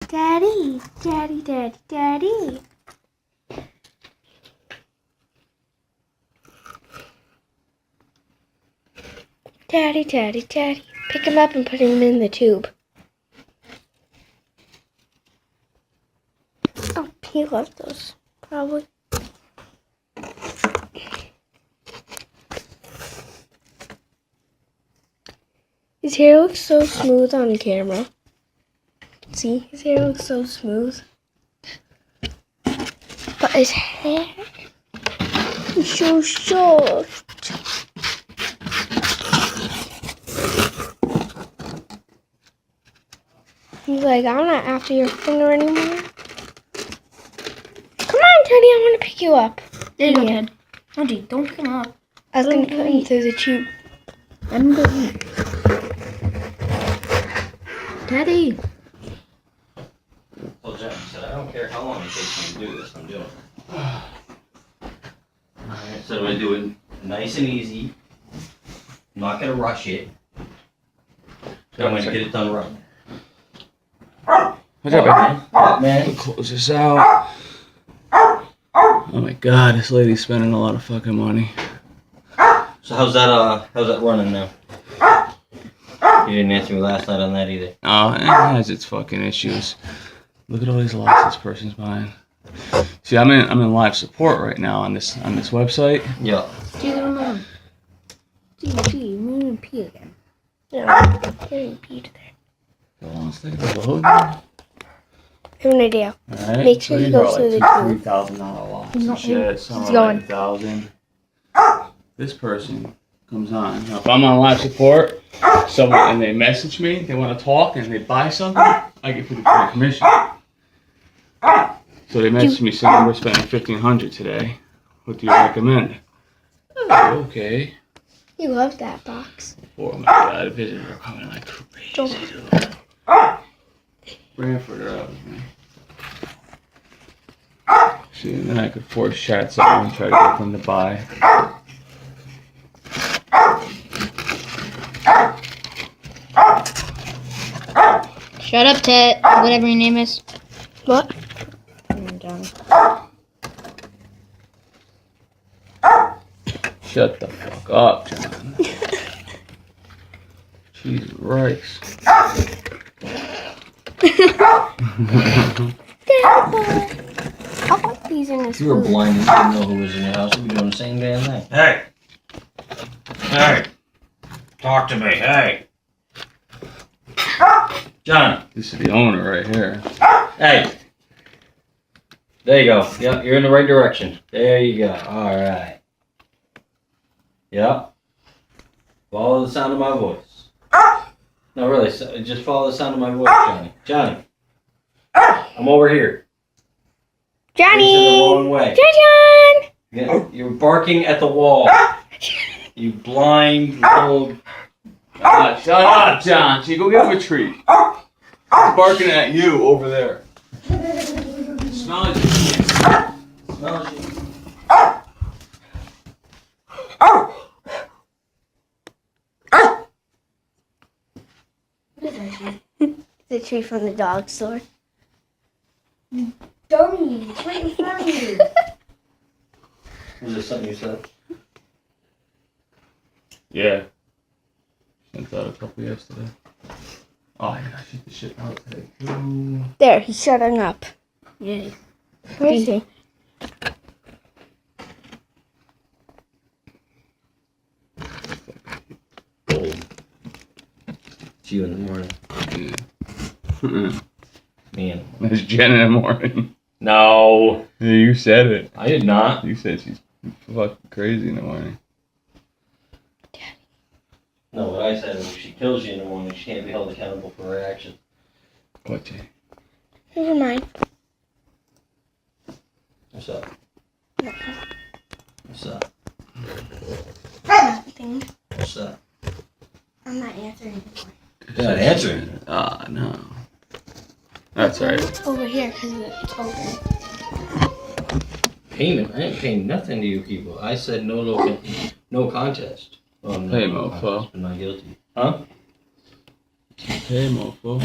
Daddy, daddy, daddy, daddy. Daddy, daddy, daddy. Pick him up and put him in the tube. Oh, he loved those, probably. His hair looks so smooth on camera. See, his hair looks so smooth. But his hair is so soft. He's like, I'm not after your finger anymore. Come on, Teddy, I want to pick you up. There you go, Ted. Oh, gee, don't pick him up. I was going to put him through the tube. Let him go eat. Teddy. Well, Jack said, I don't care how long it takes me to do this, I'm doing it. Alright, so I'm going to do it nice and easy. I'm not going to rush it. I'm going to get it done right. What's up, man? What, man? Close this out. Oh my god, this lady's spending a lot of fucking money. So how's that running now? You didn't answer me last night on that either. Oh, it has its fucking issues. Look at all these lots this person's buying. See, I'm in live support right now on this website. Yeah. Gee, little mom. Gee, you made him pee again. Yeah, getting beat there. Hold on, let's look at the load. I have an idea. Alright. Make sure he goes through the tube. $3,000 lots. He's not- Shit, he's somewhere going. like 1,000. This person comes on. Now, if I'm on live support, someone and they message me, they want to talk, and they buy something, I get 50% commission. So they message me saying we're spending $1,500 today. What do you recommend? Okay. He loves that box. Oh my god, visitors are coming like crazy. Dude. Branford are out with me. See, and then I could force chat someone and try to get them to buy. Shut up, Ted. Whatever your name is. What? Shut the fuck up, John. Jesus Christ. I want these in this If you were food. blind and didn't know who was in your house, you'd be doing the same damn thing. Hey! Hey! Talk to me, hey! John! This is the owner right here. Hey! There you go. Yep, you're in the right direction. There you go. Alright. Yep. Follow the sound of my voice. No, really, just follow the sound of my voice, Johnny. Johnny! I'm over here. Johnny! This is the wrong way. John! You're barking at the wall. You blind little... Shut up, John. So you go get him a treat. He's barking at you over there. Smell it. Smells you. The tree from the dog store. Dummy, it's right in front of you. Was this something you said? Yeah. Sent out a couple yesterday. Oh, I gotta shoot the shit out today too. There, he's shutting up. Yeah. Where is he? It's you in the morning. Yeah. Me in. It's Jen in the morning. No. Yeah, you said it. I did not. You said she's fucking crazy in the morning. No, what I said is if she kills you in the morning, she can't be held accountable for her actions. What, Jay? Never mind. What's up? What's up? Nothing. What's up? I'm not answering anymore. You're not answering. Ah, no. That's right. It's over here because it's open. Payment? I ain't paying nothing to you people. I said no contest. Oh, no, Hey, no mofo. contest, but not guilty. Huh? Hey, mofo.